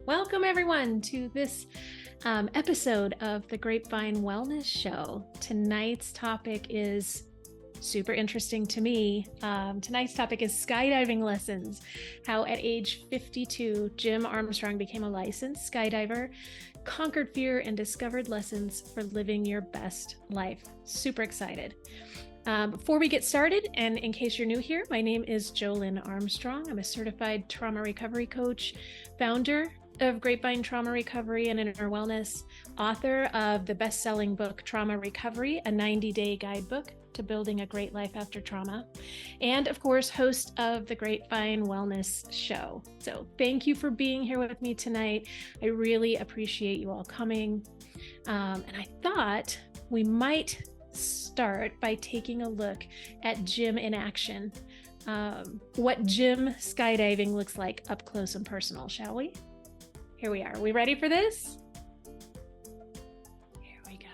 Welcome everyone to this episode of the Grapevine Wellness Show. Tonight's topic is super interesting to me. Tonight's topic is skydiving lessons. How at age 52, Jim Armstrong became a licensed skydiver, conquered fear, and discovered lessons for living your best life. Super excited. Before we get started, and in case you're new here, my name is Jolyn Armstrong. I'm a certified trauma recovery coach, founder of Grapevine Trauma Recovery and Inner Wellness, author of the best-selling book, Trauma Recovery, a 90-day guidebook to building a great life after trauma, and of course, host of the Grapevine Wellness Show. So thank you for being here with me tonight. I really appreciate you all coming. And I thought we might start by taking a look at Jim in action. What Jim skydiving looks like up close and personal, shall we? Here we are. We ready for this? Here we go.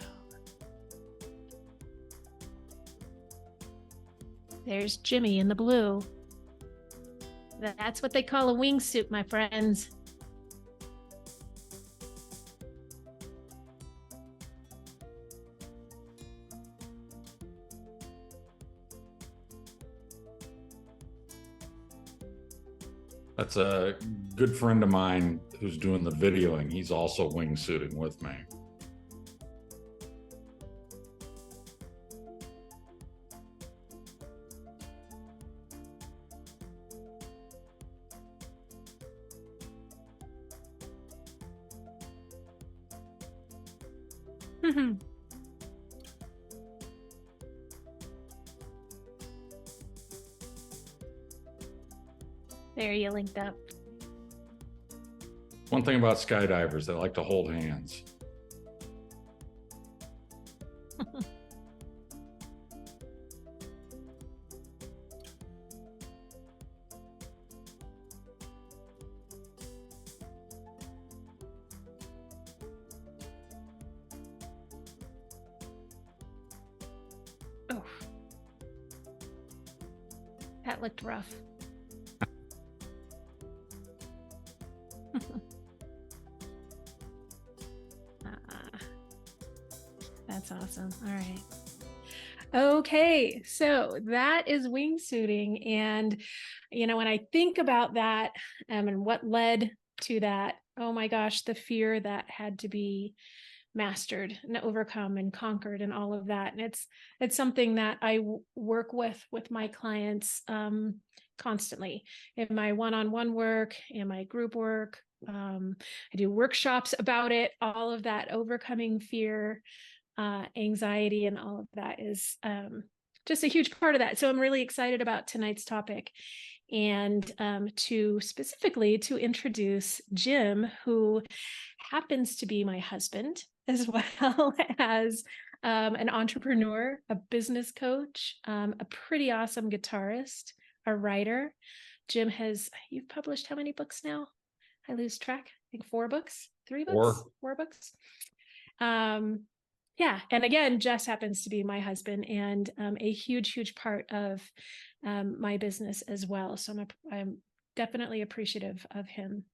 There's Jimmy in the blue. That's what they call a wingsuit, my friends. That's a good friend of mine who's doing the videoing. He's also wingsuiting with me. There, you linked up. One thing about skydivers, they like to hold hands. Oh, that looked rough. That's awesome. All right. Okay, so that is wingsuiting. And, when I think about that and what led to that, oh my gosh, the fear that had to be mastered and overcome and conquered and all of that. And it's something that I work with my clients constantly in my one-on-one work, in my group work. I do workshops about it, all of that, overcoming fear, anxiety, and all of that is just a huge part of that. So I'm really excited about tonight's topic and specifically to introduce Jim, who happens to be my husband, as well as an entrepreneur, a business coach, a pretty awesome guitarist, a writer. Jim you've published how many books now? I lose track. I think 4 books, 3 books, 4 books. Yeah. And again, Jess happens to be my husband and a huge part of my business as well. So I'm definitely appreciative of him.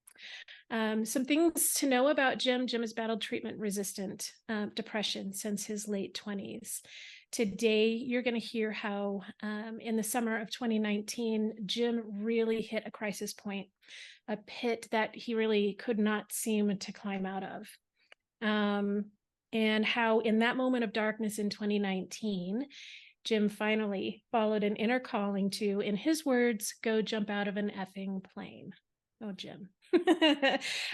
Some things to know about Jim. Jim has battled treatment-resistant depression since his late 20s. Today, you're going to hear how in the summer of 2019, Jim really hit a crisis point, a pit that he really could not seem to climb out of. And how in that moment of darkness in 2019, Jim finally followed an inner calling to, in his words, go jump out of an effing plane. Oh, Jim.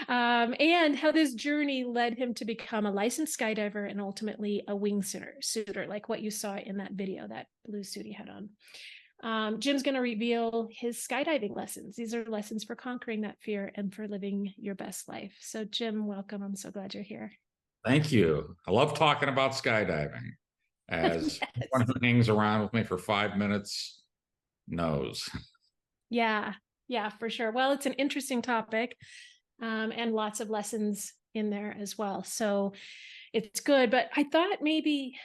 And how this journey led him to become a licensed skydiver and ultimately a wingsuiter, like what you saw in that video, that blue suit he had on. Jim's going to reveal his skydiving lessons. These are lessons for conquering that fear and for living your best life. So Jim, welcome. I'm so glad you're here. Thank you. I love talking about skydiving. As Yes. One who hangs around with me for 5 minutes knows. Yeah, for sure. Well, it's an interesting topic and lots of lessons in there as well. So it's good. But I thought maybe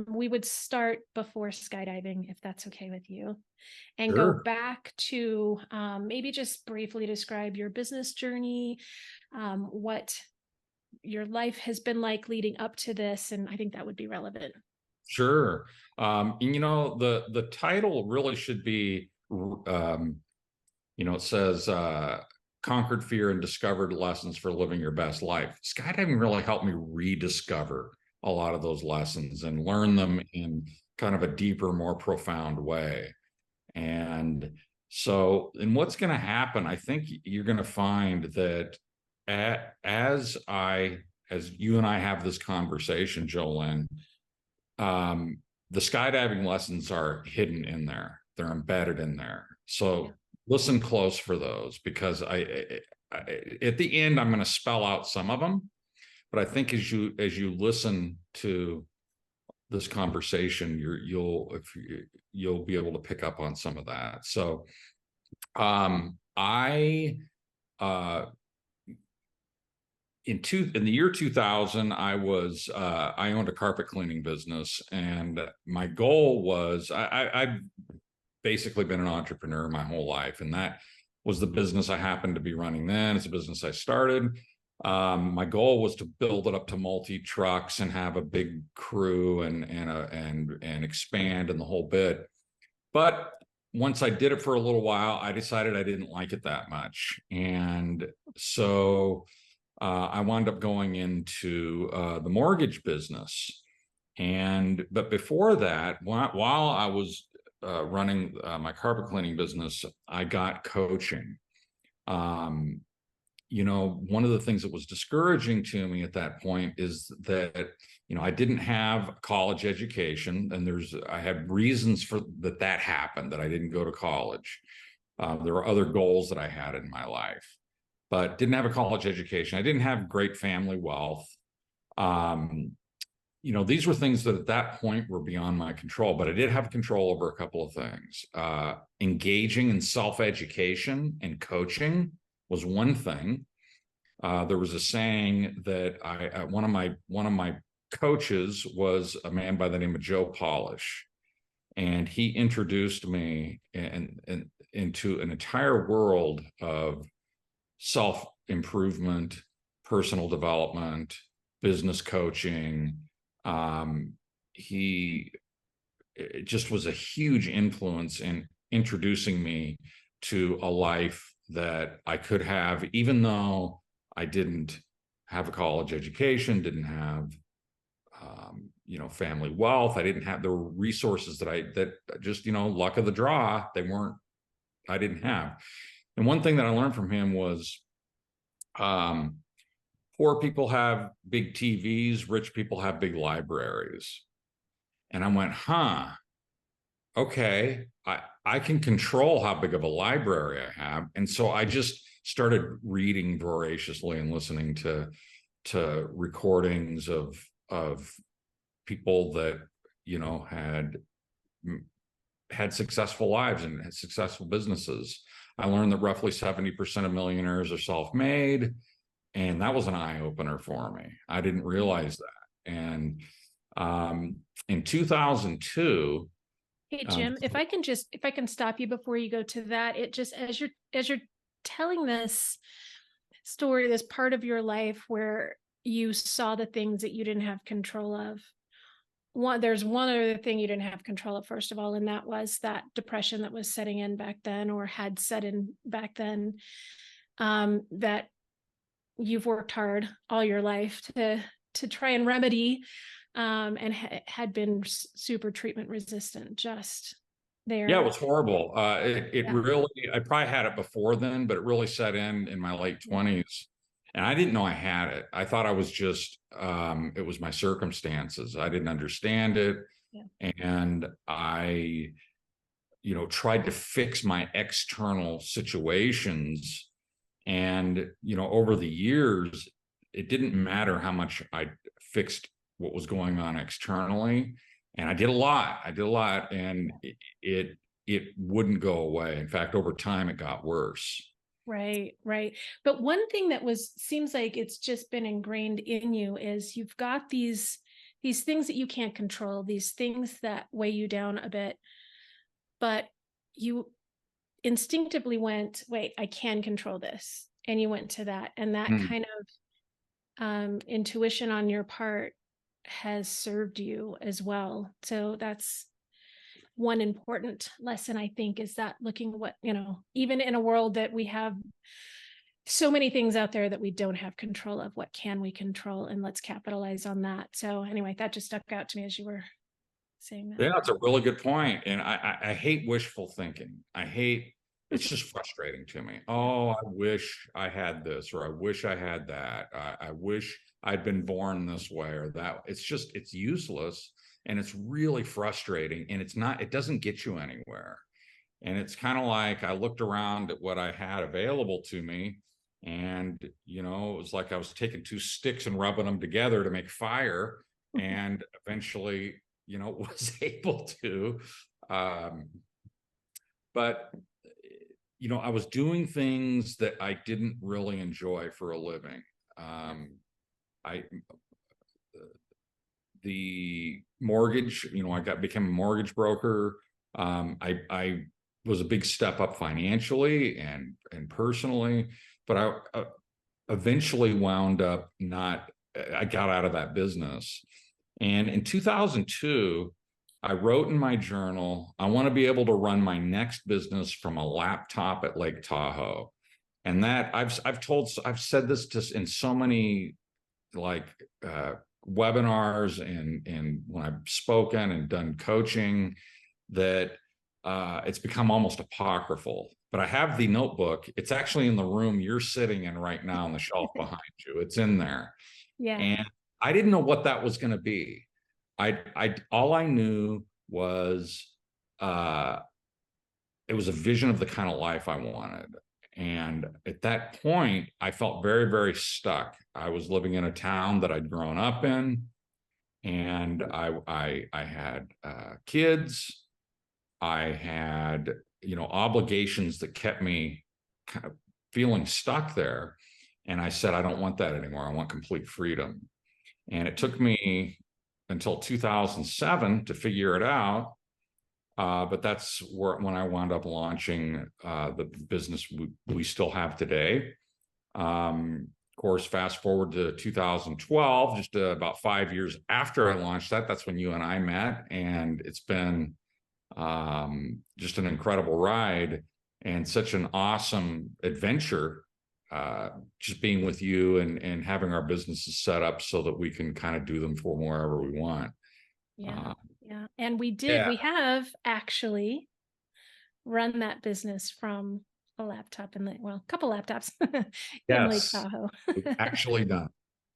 we would start before skydiving, if that's okay with you, and go Sure. back to maybe just briefly describe your business journey, what your life has been like leading up to this, and I think that would be relevant. Sure. And the title really should be, it says conquered fear and discovered lessons for living your best life. Skydiving really helped me rediscover a lot of those lessons and learn them in kind of a deeper, more profound way. And so, and what's going to happen, I think you're going to find that as you and I have this conversation, Jolyn, the skydiving lessons are hidden in there. They're embedded in there. So Yeah. listen close for those, because at the end, I'm going to spell out some of them. But I think as you listen to this conversation, you'll be able to pick up on some of that. So I in the year 2000, I owned a carpet cleaning business, and my goal was I've basically been an entrepreneur my whole life, and that was the business I happened to be running then. It's a business I started. My goal was to build it up to multi-trucks and have a big crew and expand and the whole bit. But once I did it for a little while, I decided I didn't like it that much, and so I wound up going into the mortgage business. But before that, while I was running my carpet cleaning business, I got coaching. One of the things that was discouraging to me at that point is that, I didn't have a college education, and I had reasons for that happened, that I didn't go to college. There were other goals that I had in my life, but didn't have a college education. I didn't have great family wealth. These were things that at that point were beyond my control, but I did have control over a couple of things. Engaging in self-education and coaching was one thing. There was a saying that one of my coaches was a man by the name of Joe Polish, and he introduced me into an entire world of self-improvement, personal development, business coaching. He just was a huge influence in introducing me to a life that I could have, even though I didn't have a college education, didn't have family wealth. I didn't have the resources that just, luck of the draw, I didn't have. And one thing that I learned from him was poor people have big TVs, rich people have big libraries. And I went, okay, I can control how big of a library I have. And so I just started reading voraciously and listening to recordings of people that, had successful lives and had successful businesses. I learned that roughly 70% of millionaires are self-made. And that was an eye-opener for me. I didn't realize that. And in 2002, Hey Jim, if I can stop you before you go to that, it just as you're telling this story, this part of your life where you saw the things that you didn't have control of. There's one other thing you didn't have control of, first of all, and that was that depression that was setting in back then, or had set in back then, that you've worked hard all your life to try and remedy, and had been super treatment resistant just there. Yeah, it was horrible. Really, I probably had it before then, but it really set in my late 20s. And I didn't know I had it. I thought I was just, it was my circumstances. I didn't understand it. Yeah. And I, tried to fix my external situations. And, over the years, it didn't matter how much I fixed what was going on externally. And I did a lot, and it wouldn't go away. In fact, over time, it got worse. Right, right. But one thing that seems like it's just been ingrained in you is you've got these things that you can't control, these things that weigh you down a bit, but you instinctively went, wait, I can control this. And you went to that. And that Mm. kind of intuition on your part has served you as well. So that's one important lesson, I think, is that looking what, even in a world that we have so many things out there that we don't have control of, what can we control? And let's capitalize on that. So anyway, that just stuck out to me as you were saying that. Yeah, that's a really good point. And I hate wishful thinking. It's just frustrating to me. Yeah. Oh, I wish I had this, or I wish I had that. I wish I'd been born this way or that. It's useless, and it's really frustrating. And it doesn't get you anywhere. And it's kind of like I looked around at what I had available to me, and it was like I was taking two sticks and rubbing them together to make fire, and eventually, was able to. Um, but I was doing things that I didn't really enjoy for a living. I The mortgage, became a mortgage broker. I was a big step up financially and personally, but I eventually wound up not. I got out of that business, and in 2002, I wrote in my journal, I want to be able to run my next business from a laptop at Lake Tahoe. And that I've said this just in so many like webinars and when I've spoken and done coaching, that it's become almost apocryphal. But I have the notebook. It's actually in the room you're sitting in right now on the shelf behind you. It's in there. Yeah. And I didn't know what that was going to be. All I knew was uh, it was a vision of the kind of life I wanted. And at that point, I felt very, very stuck. I was living in a town that I'd grown up in, and I had kids. I had obligations that kept me kind of feeling stuck there. And I said, I don't want that anymore. I want complete freedom. And it took me until 2007 to figure it out. But that's when I wound up launching the business we still have today. Of course, fast forward to 2012, just about 5 years after I launched that's when you and I met. And it's been just an incredible ride and such an awesome adventure. Just being with you and having our businesses set up so that we can kind of do them from wherever we want. Yeah. Yeah. And we Yeah. have actually run that business from a laptop a couple laptops in Lake Yes, Tahoe. we've actually done.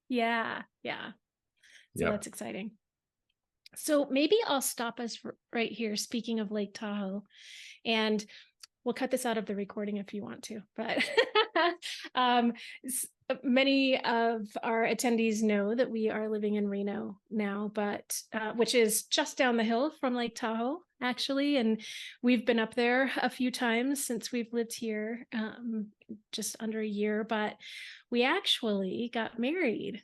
Yeah. Yeah. So Yep. that's exciting. So maybe I'll stop us right here. Speaking of Lake Tahoe, and we'll cut this out of the recording if you want to, but um, many of our attendees know that we are living in Reno now, but which is just down the hill from Lake Tahoe, actually. And we've been up there a few times since we've lived here, just under a year, but we actually got married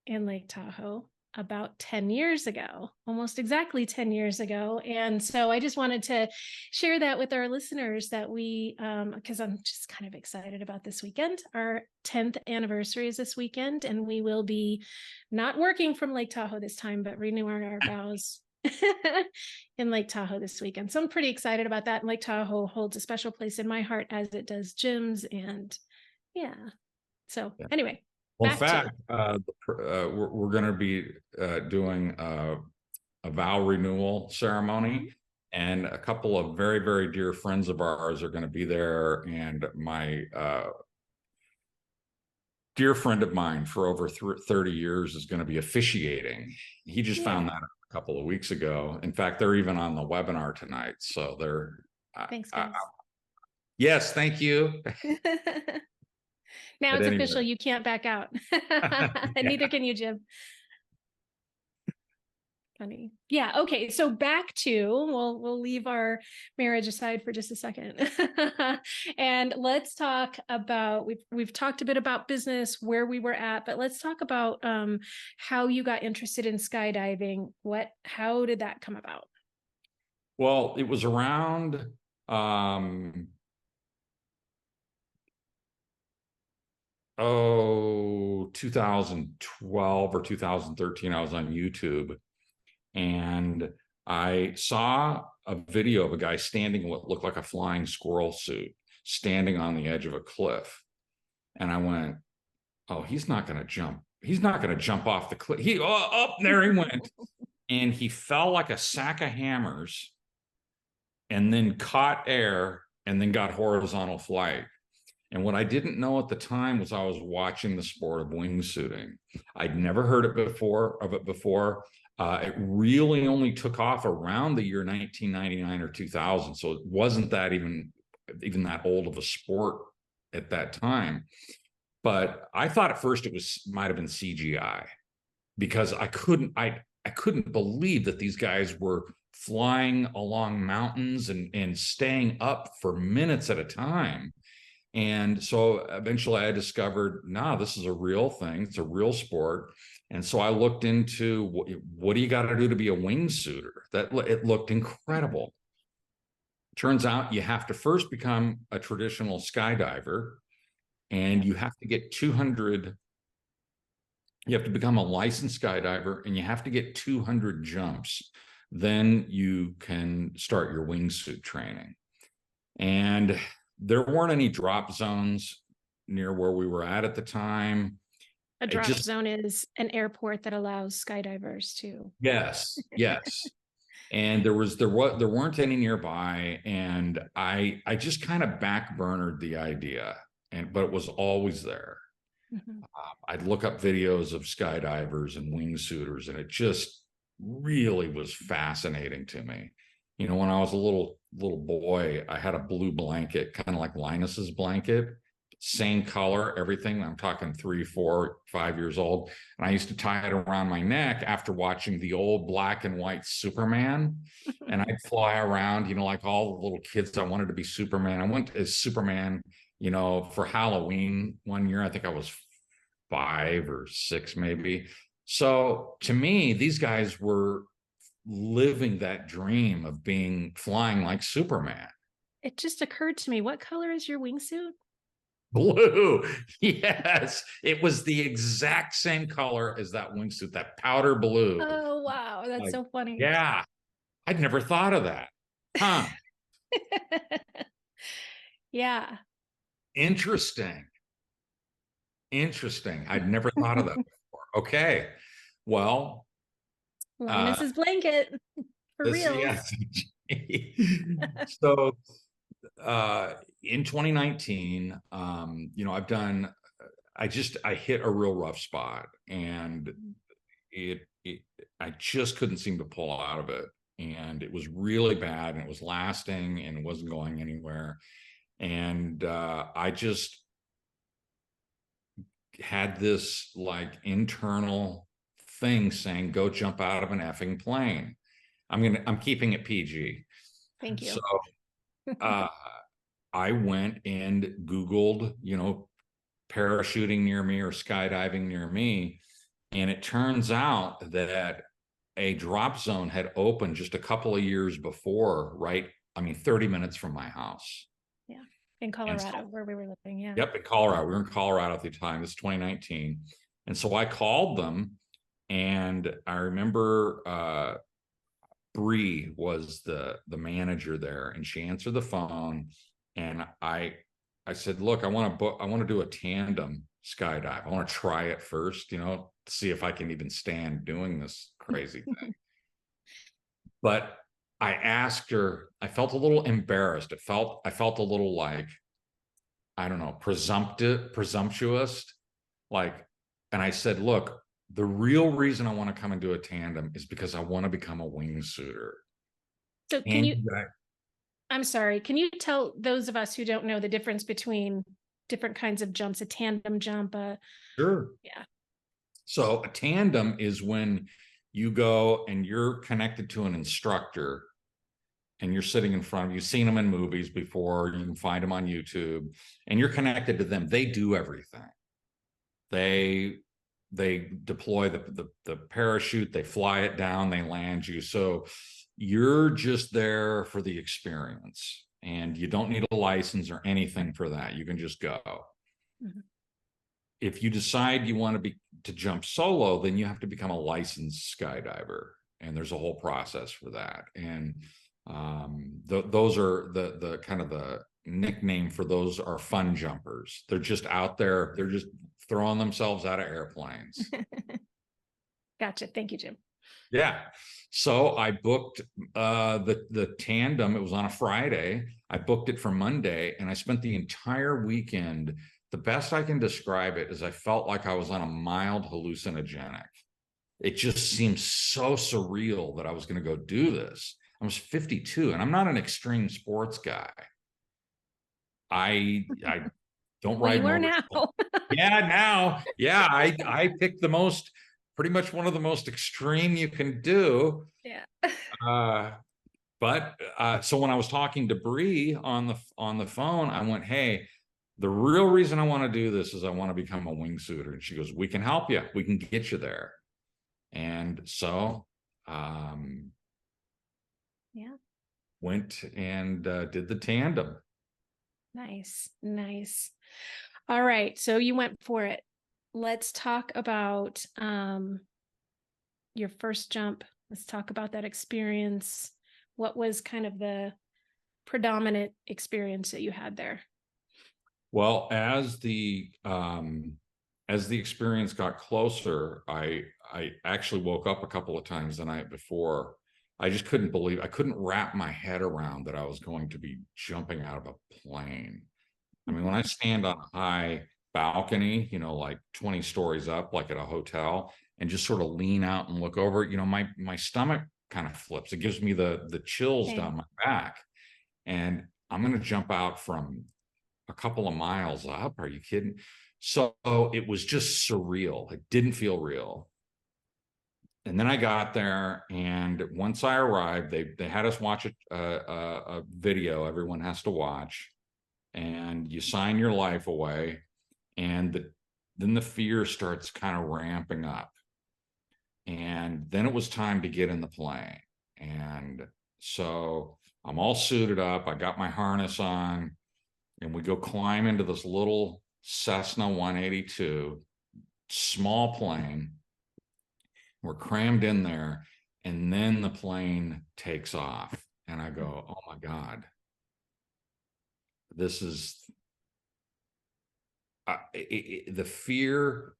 in Lake Tahoe about 10 years ago, almost exactly 10 years ago. And so I just wanted to share that with our listeners that because I'm just kind of excited about this weekend. Our 10th anniversary is this weekend, and we will be not working from Lake Tahoe this time, but renewing our vows in Lake Tahoe this weekend. So I'm pretty excited about that. And Lake Tahoe holds a special place in my heart, as it does Jim's. And yeah. So anyway. Well, in fact, we're going to be doing a vow renewal ceremony, and a couple of very, very dear friends of ours are going to be there. And my dear friend of mine for over 30 years is going to be officiating. He just found that a couple of weeks ago. In fact, they're even on the webinar tonight. So they're. Thanks, guys. Yes, thank you. Now it's official. You can't back out. And neither can you, Jim. Funny. Yeah. Okay. So back to, we'll leave our marriage aside for just a second. And let's talk about, we've talked a bit about business, where we were at, but let's talk about how you got interested in skydiving. How did that come about? Well, it was around 2012 or 2013. I was on YouTube and I saw a video of a guy standing in what looked like a flying squirrel suit, standing on the edge of a cliff. And I went, oh, he's not going to jump. He's not going to jump off the cliff. Up there he went. And he fell like a sack of hammers and then caught air and then got horizontal flight. And what I didn't know at the time was I was watching the sport of wingsuiting. I'd never heard it before. It really only took off around the year 1999 or 2000. So it wasn't that even that old of a sport at that time. But I thought at first might have been CGI because I couldn't believe that these guys were flying along mountains and staying up for minutes at a time. And so eventually I discovered, this is a real thing. It's a real sport. And so I looked into what do you got to do to be a wingsuiter? It looked incredible. Turns out you have to first become a traditional skydiver and you have to get 200. You have to become a licensed skydiver and you have to get 200 jumps. Then you can start your wingsuit training. And there weren't any drop zones near where we were at the time. A drop zone is an airport that allows skydivers to. Yes. And there weren't any nearby. And I just kind of backburnered the idea, but it was always there. Mm-hmm. I'd look up videos of skydivers and wingsuiters, and it just really was fascinating to me. You know, when I was a little boy, I had a blue blanket, kind of like Linus's blanket, same color, everything. I'm talking 3, 4, 5 years old. And I used to tie it around my neck after watching the old black and white Superman. And I'd fly around, you know, like all the little kids. I wanted to be Superman. I went as Superman, you know, for Halloween one year. I think I was 5 or 6, maybe. So to me, these guys were living that dream of flying like Superman. It just occurred to me, what color is your wingsuit? Blue. Yes, it was the exact same color as that wingsuit, that powder blue. Oh wow, that's so funny. Yeah, I'd never thought of that. Huh. Yeah. Interesting. I'd never thought of that before. Okay. Well, Linus's blanket for real. Yes. So in 2019, you know, I hit a real rough spot, and I just couldn't seem to pull out of it. And it was really bad, and it was lasting, and it wasn't going anywhere. And I just had this like internal thing saying, go jump out of an effing plane. I'm keeping it PG. Thank you. So I went and Googled, you know, parachuting near me or skydiving near me. And it turns out that a drop zone had opened just a couple of years before, 30 minutes from my house. Yeah. In Colorado, where we were living. Yeah. Yep. In Colorado. We were in Colorado at the time. This is 2019. And so I called them, and I remember Bree was the manager there, and she answered the phone, and I said, look, I want to do a tandem skydive. I want to try it first, you know, to see if I can even stand doing this crazy thing. But I asked her, I felt a little embarrassed. I felt a little like, I don't know, presumptuous. And I said, look, the real reason I want to come and do a tandem is because I want to become a wingsuiter. So I'm sorry, can you tell those of us who don't know the difference between different kinds of jumps, a tandem jump? Sure. Yeah. So a tandem is when you go and you're connected to an instructor and you're sitting in front of, you've seen them in movies before, you can find them on YouTube, and you're connected to them. They do everything. They deploy the parachute, they fly it down, they land you. So you're just there for the experience, and you don't need a license or anything for that. You can just go. Mm-hmm. If you decide you want to jump solo, then you have to become a licensed skydiver, and there's a whole process for that. And those are the kind of the nickname for those are fun jumpers. They're just out there. They're just throwing themselves out of airplanes. Gotcha. Thank you, Jim. Yeah. So I booked the tandem. It was on a Friday. I booked it for Monday, and I spent the entire weekend. The best I can describe it is I felt like I was on a mild hallucinogenic. It just seemed so surreal that I was going to go do this. I was 52, and I'm not an extreme sports guy. I don't ride. You are now. Yeah. I picked pretty much one of the most extreme you can do. Yeah. But so when I was talking to Bree on the phone, I went, hey, the real reason I want to do this is I want to become a wingsuiter. And she goes, we can help you. We can get you there. And so, went and did the tandem. Nice. All right. So you went for it. Let's talk about your first jump. Let's talk about that experience. What was kind of the predominant experience that you had there? Well, as the experience got closer, I actually woke up a couple of times the night before. I just couldn't believe, I couldn't wrap my head around that I was going to be jumping out of a plane. I mean, when I stand on a high balcony, like 20 stories up, like at a hotel, and just sort of lean out and look over, my stomach kind of flips. It gives me the chills down my back. And I'm going to jump out from a couple of miles up. Are you kidding? So it was just surreal. It didn't feel real. And then I got there, and once I arrived, they had us watch a video everyone has to watch, and you sign your life away, and then the fear starts kind of ramping up. And then it was time to get in the plane. And so I'm all suited up. I got my harness on, and we go climb into this little Cessna 182, small plane. We're crammed in there, and then the plane takes off, and I go, oh my God, this is, the fear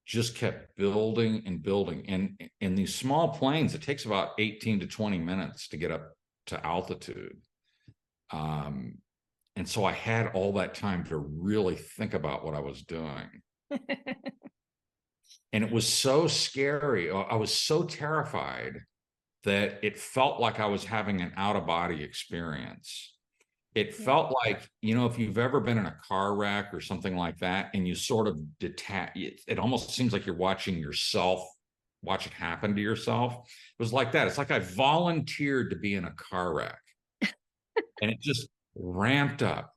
just kept building and building. And in these small planes, it takes about 18 to 20 minutes to get up to altitude. And so I had all that time to really think about what I was doing. And it was so scary. I was so terrified that it felt like I was having an out-of-body experience. It felt like, if you've ever been in a car wreck or something like that, and you sort of detach, it almost seems like you're watching watch it happen to yourself. It was like that. It's like I volunteered to be in a car wreck. And it just ramped up.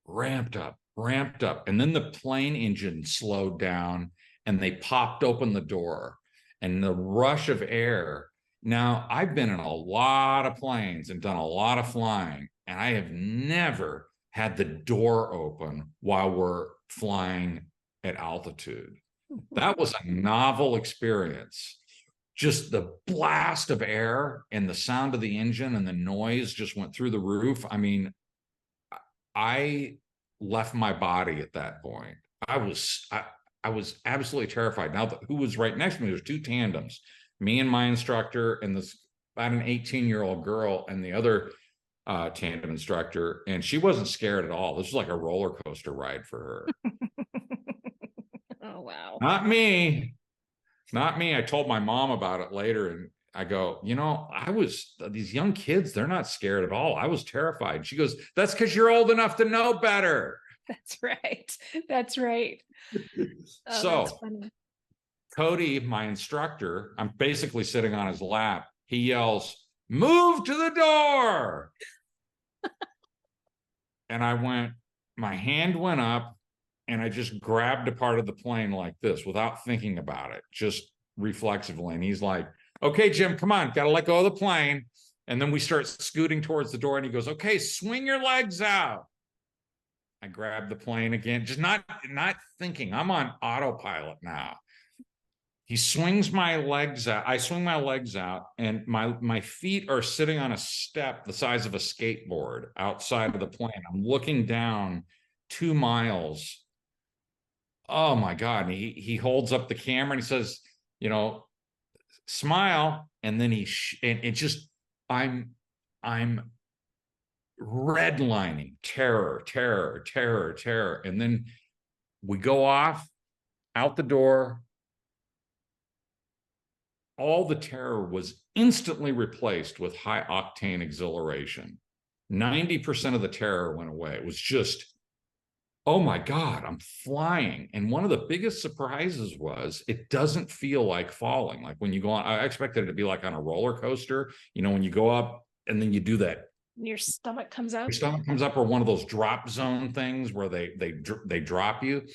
And then the plane engine slowed down, and they popped open the door, and the rush of air. Now, I've been in a lot of planes and done a lot of flying, and I have never had the door open while we're flying at altitude. That was a novel experience. Just the blast of air and the sound of the engine and the noise just went through the roof. I mean, I left my body at that point. I was absolutely terrified. Now, who was right next to me? There's two tandems, me and my instructor, and this about an 18-year-old girl, and the other tandem instructor. And she wasn't scared at all. This was like a roller coaster ride for her. Oh, wow. Not me. I told my mom about it later, and I go, these young kids, they're not scared at all. I was terrified. She goes, that's because you're old enough to know better. That's right. Oh, So that's funny. Cody, my instructor, I'm basically sitting on his lap. He yells, "Move to the door." And my hand went up and I just grabbed a part of the plane like this without thinking about it, just reflexively. And he's like, "Okay, Jim, come on, got to let go of the plane." And then we start scooting towards the door and he goes, "Okay, swing your legs out." I grab the plane again, just not thinking. I'm on autopilot now. He swings my legs out. I swing my legs out, and my feet are sitting on a step the size of a skateboard outside of the plane. I'm looking down 2 miles. Oh my God. And he holds up the camera and he says, you know, "Smile." And then and it just, I'm redlining terror, terror, terror, terror. And then we go off out the door. All the terror was instantly replaced with high octane exhilaration. 90% of the terror went away. It was just, oh my God, I'm flying. And one of the biggest surprises was it doesn't feel like falling. Like when you go on, I expected it to be like on a roller coaster, when you go up and then you do that. Your stomach comes up. Your stomach comes up, or one of those drop zone things where they drop you.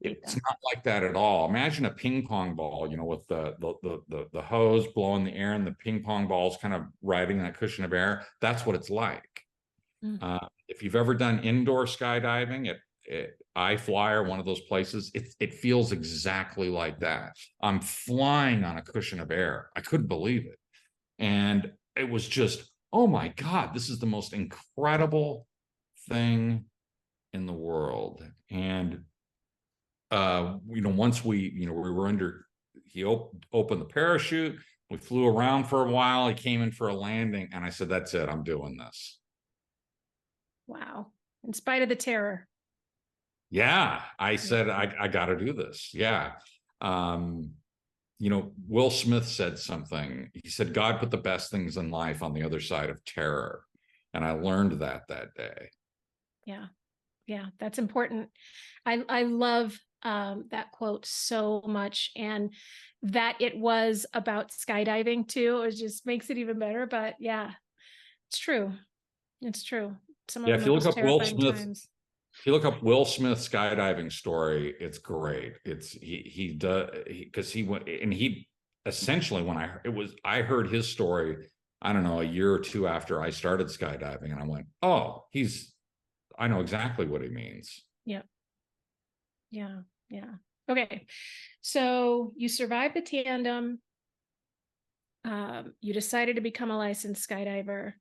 It's not like that at all. Imagine a ping pong ball, with the hose blowing the air and the ping pong balls kind of riding that cushion of air. That's what it's like. If you've ever done indoor skydiving at iFly or one of those places, it feels exactly like that. I'm flying on a cushion of air. I couldn't believe it. And it was just, oh my God, this is the most incredible thing in the world. And once we were under, he opened the parachute, we flew around for a while, he came in for a landing, and I said, "That's it, I'm doing this." Wow. In spite of the terror. Yeah. I said, I got to do this. Yeah. Will Smith said something. He said, "God put the best things in life on the other side of terror." And I learned that day. Yeah. Yeah. That's important. I love that quote so much, and that it was about skydiving too. It just makes it even better. But yeah, it's true. It's true. Some of Yeah. the If you look most up Will terrifying Smith, times. if you look up Will Smith skydiving story, it's great. It's he does, because he went, and he essentially, I heard his story, I don't know, a year or two after I started skydiving, and I went, "Oh, I know exactly what he means." Yeah. Yeah. Yeah. Okay. So you survived the tandem. You decided to become a licensed skydiver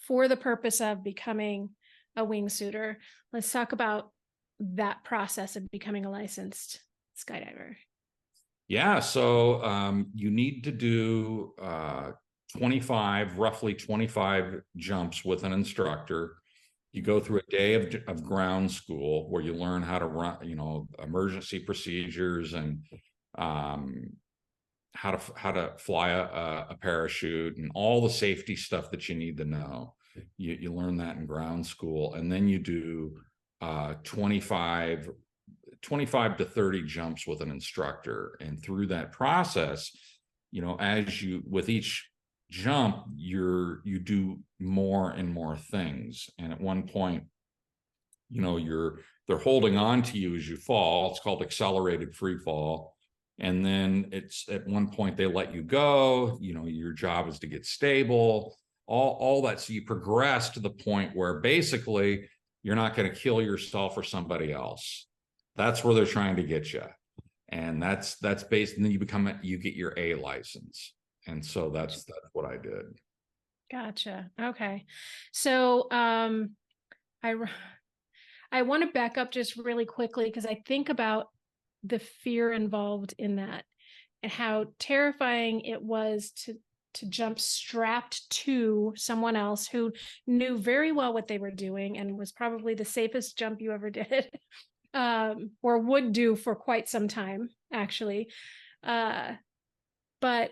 for the purpose of becoming a wingsuiter. Let's talk about that process of becoming a licensed skydiver. Yeah. So you need to do roughly 25 jumps with an instructor. You go through a day of ground school where you learn how to run, emergency procedures, and how to fly a parachute, and all the safety stuff that you need to know. You learn that in ground school, and then you do 25 to 30 jumps with an instructor. And through that process, with each jump, you do more and more things. And at one point, they're holding on to you as you fall. It's called accelerated free fall. And then it's at one point they let you go. Your job is to get stable, all that. So you progress to the point where basically you're not going to kill yourself or somebody else. That's where they're trying to get you. And that's based, and then you get your A license. And so that's what I did. Gotcha. Okay. So I want to back up just really quickly, because I think about the fear involved in that and how terrifying it was to jump strapped to someone else who knew very well what they were doing and was probably the safest jump you ever did. Or would do for quite some time, actually. But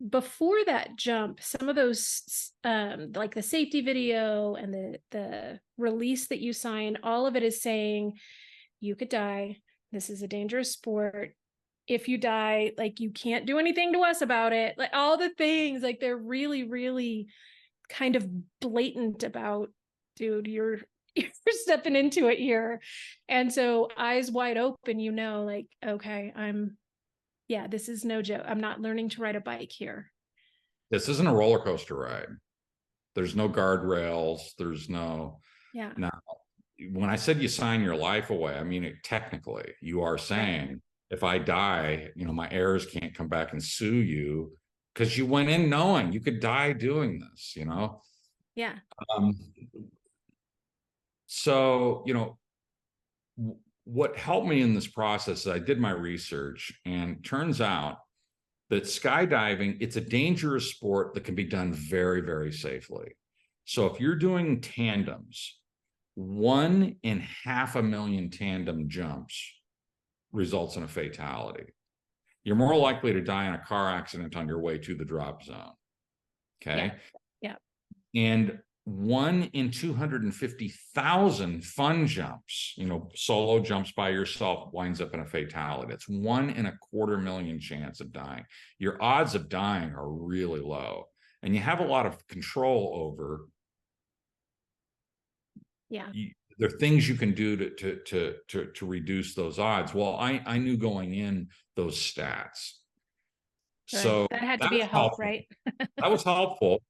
before that jump, some of those, like the safety video and the release that you sign, all of it is saying you could die. This is a dangerous sport. if you die, like, you can't do anything to us about it. Like, all the things, like, they're really, really kind of blatant about, dude, you're you're stepping into it here. And so eyes wide open, like, okay, this is no joke. I'm not learning to ride a bike here. This isn't a roller coaster ride. There's no guardrails. There's no. Yeah. Now, when I said you sign your life away, I mean, technically, you are saying, right, if I die, my heirs can't come back and sue you because you went in knowing you could die doing this, Yeah. So, what helped me in this process is I did my research, and turns out that skydiving, it's a dangerous sport that can be done very, very safely. So if you're doing tandems, 1 in 500,000 tandem jumps results in a fatality. You're more likely to die in a car accident on your way to the drop zone. Okay. Yeah. And 1 in 250,000 fun jumps, solo jumps by yourself, winds up in a fatality. It's 1 in 250,000 chance of dying. Your odds of dying are really low, and you have a lot of control over. Yeah. There are things you can do to reduce those odds. Well, I knew going in those stats. Good. So that had to be a help, right? That was helpful.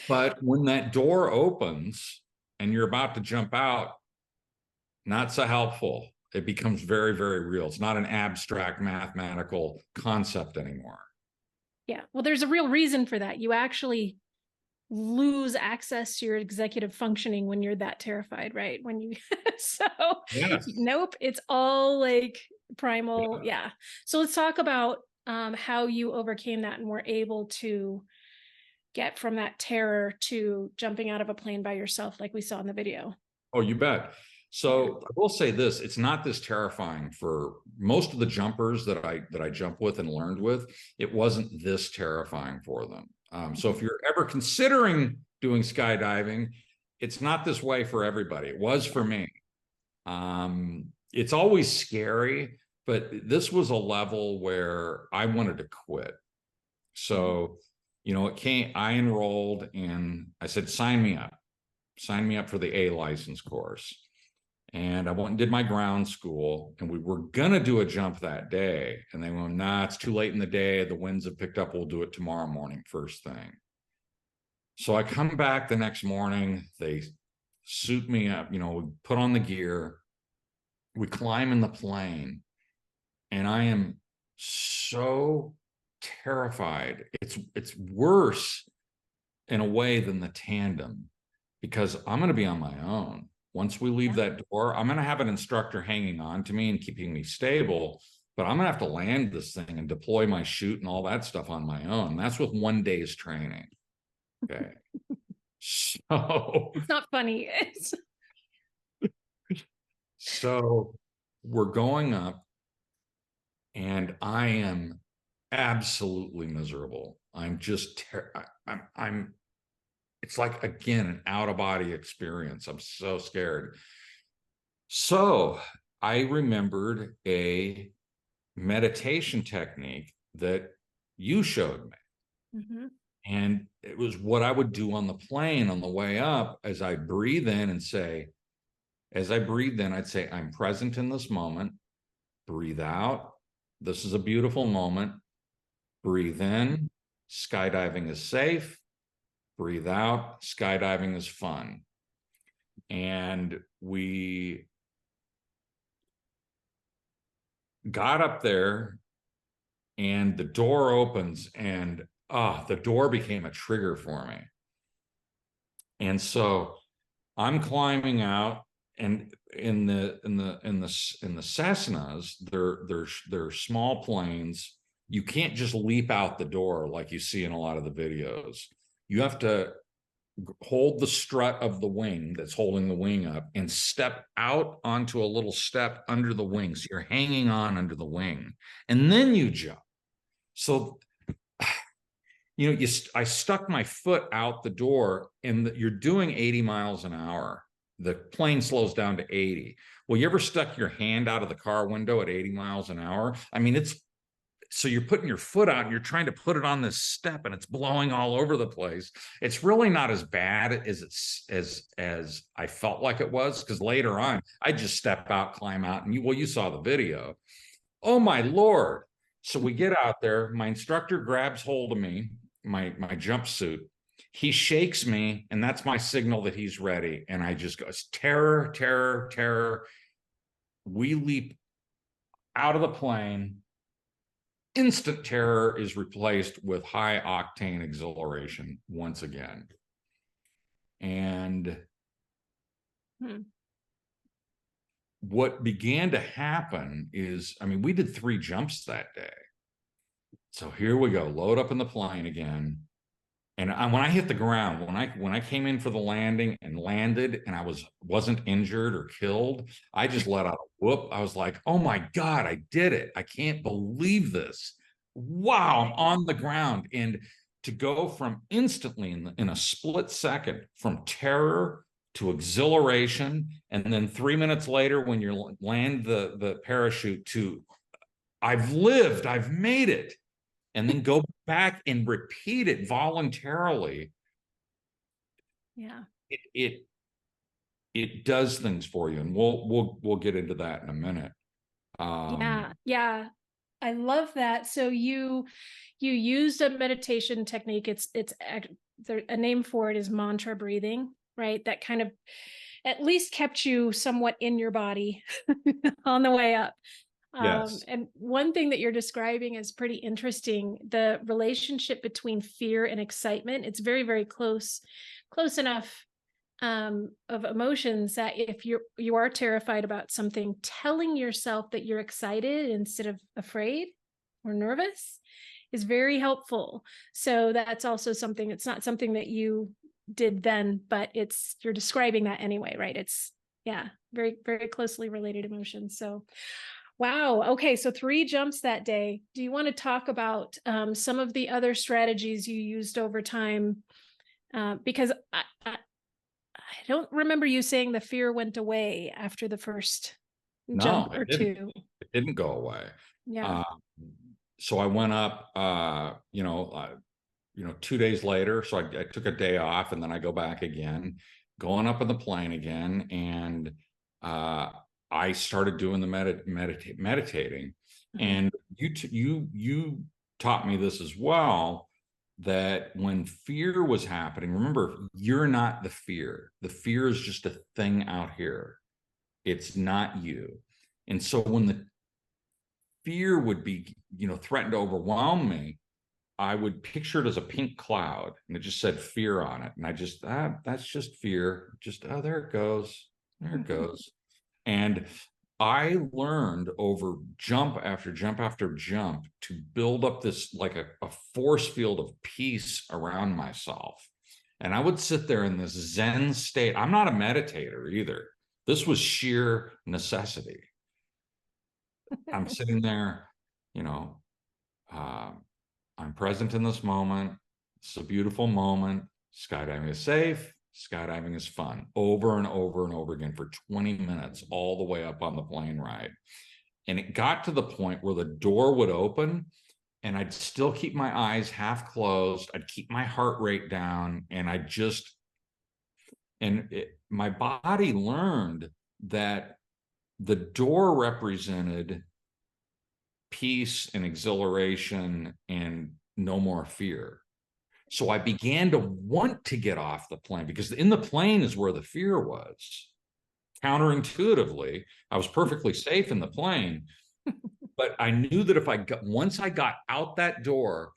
But when that door opens and you're about to jump out, not so helpful. It becomes very, very real. It's not an abstract mathematical concept anymore. Yeah. Well, there's a real reason for that. You actually lose access to your executive functioning when you're that terrified, right? When you Yes. Nope, it's all like primal. Yeah. So let's talk about how you overcame that and were able to get from that terror to jumping out of a plane by yourself, like we saw in the video. Oh, you bet. So I will say this, it's not this terrifying. For most of the jumpers that I jump with and learned with, it wasn't this terrifying for them. So if you're ever considering doing skydiving, it's not this way for everybody. It was for me. It's always scary, but this was a level where I wanted to quit. So, I enrolled, and I said, sign me up for the A license course. And I went and did my ground school, and we were going to do a jump that day. And they went, nah, it's too late in the day. The winds have picked up. We'll do it tomorrow morning, first thing. So I come back the next morning. They suit me up, we put on the gear. We climb in the plane, and I am so terrified. It's worse in a way than the tandem, because I'm going to be on my own. Once we leave that door, I'm going to have an instructor hanging on to me and keeping me stable, but I'm going to have to land this thing and deploy my chute and all that stuff on my own. That's with 1 day's training. Okay. So it's not funny. So we're going up, and I am absolutely miserable. I'm just, it's like, again, an out-of-body experience. I'm so scared. So I remembered a meditation technique that you showed me. Mm-hmm. And it was what I would do on the plane on the way up. As I breathe in, I'd say, I'm present in this moment. Breathe out. This is a beautiful moment. Breathe in. Skydiving is safe. Breathe out. Skydiving is fun. And we got up there, and the door opens, and the door became a trigger for me. And so I'm climbing out, and in the Cessnas, they're small planes. You can't just leap out the door like you see in a lot of the videos. You have to hold the strut of the wing that's holding the wing up and step out onto a little step under the wing. So you're hanging on under the wing, and then you jump. So, I stuck my foot out the door, and you're doing 80 miles an hour. the plane slows down to 80. Well, you ever stuck your hand out of the car window at 80 miles an hour? I mean, it's so you're putting your foot out and you're trying to put it on this step and it's blowing all over the place. It's really not as bad as it's as I felt like it was, because later on I just step out, climb out, and you saw the video. Oh my Lord. So we get out there, my instructor grabs hold of me, my jumpsuit. He shakes me, and that's my signal that he's ready. And I just go, terror, terror, terror. We leap out of the plane. Instant terror is replaced with high octane exhilaration once again. And what began to happen is, I mean, we did 3 jumps that day. So here we go, load up in the plane again. And when I hit the ground, when I came in for the landing and landed, and I wasn't injured or killed, I just let out a whoop. I was like, oh my God, I did it. I can't believe this. Wow, I'm on the ground. And to go from instantly in a split second from terror to exhilaration, and then 3 minutes later when you land the parachute to I've lived, I've made it, and then go back and repeat it voluntarily. Yeah. It does things for you, and we'll get into that in a minute. Yeah. I love that. So you used a meditation technique. It's a name for it is mantra breathing, right? That kind of at least kept you somewhat in your body on the way up. Yes. And one thing that you're describing is pretty interesting. The relationship between fear and excitement, it's very, very close enough of emotions that if you are terrified about something, telling yourself that you're excited instead of afraid or nervous is very helpful. So that's also something, it's not something that you did then, but you're describing that anyway, right? It's very, very closely related emotions. So wow. Okay. So 3 jumps that day. Do you want to talk about some of the other strategies you used over time? Because I don't remember you saying the fear went away after the first jump or 2. It didn't go away. Yeah. So I went up, 2 days later. So I took a day off, and then I go back again, going up in the plane again. And I started doing the meditating. And you taught me this as well, that when fear was happening, remember, you're not the fear. The fear is just a thing out here. It's not you. And so when the fear would be, threatened to overwhelm me, I would picture it as a pink cloud, and it just said fear on it. And I just, that's just fear. Just, oh, there it goes. There it goes. And I learned over jump after jump after jump to build up this like a force field of peace around myself. And I would sit there in this Zen state. I'm not a meditator either. This was sheer necessity. I'm sitting there, I'm present in this moment. It's a beautiful moment. Skydiving is safe. Skydiving is fun, over and over and over again for 20 minutes, all the way up on the plane ride. And it got to the point where the door would open and I'd still keep my eyes half closed. I'd keep my heart rate down, and my body learned that the door represented peace and exhilaration and no more fear. So I began to want to get off the plane, because in the plane is where the fear was. Counterintuitively, I was perfectly safe in the plane, but I knew that once I got out that door,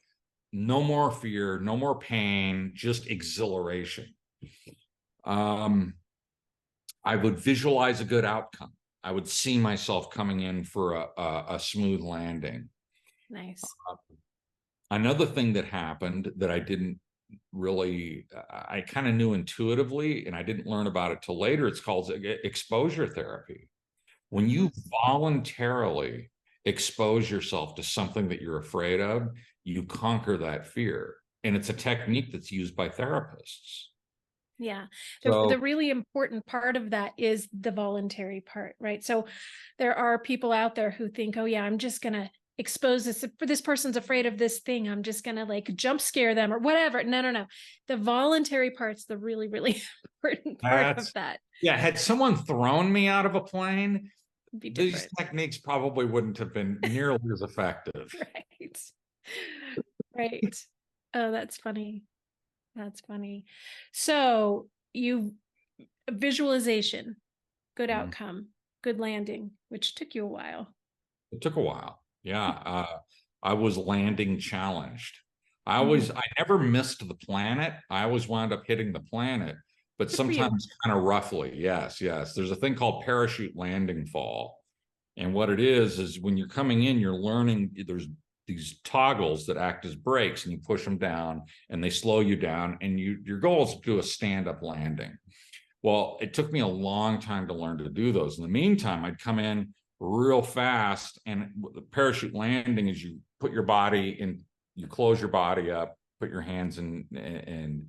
no more fear, no more pain, just exhilaration. I would visualize a good outcome. I would see myself coming in for a smooth landing. Nice. Another thing that happened that I didn't really, I kind of knew intuitively, and I didn't learn about it till later. It's called exposure therapy. When you voluntarily expose yourself to something that you're afraid of, you conquer that fear. And it's a technique that's used by therapists. Yeah. The So really important part of that is the voluntary part, right? So there are people out there who think, oh yeah, I'm just going to expose this. For this person's afraid of this thing, I'm just going to like jump scare them or whatever. No, no, no. The voluntary part's the really, really important part of that's, that. yeah, had someone thrown me out of a plane, It'd be these different. techniques probably wouldn't have been nearly as effective. Right. Right. Oh, that's funny. That's funny. So you visualization, good Mhm. outcome, good landing, which took you a while. It took a while. Yeah. I was landing challenged. Mhm. I never missed the planet. I always wound up hitting the planet, but Good for you. sometimes kind of roughly. Yes, yes. There's a thing called parachute landing fall. And what it is when you're coming in, you're learning there's these toggles that act as brakes and you push them down and they slow you down. And your goal is to do a stand-up landing. Well, it took me a long time to learn to do those. In the meantime, I'd come in real fast, and the parachute landing is you put your body in, you close your body up, put your hands in and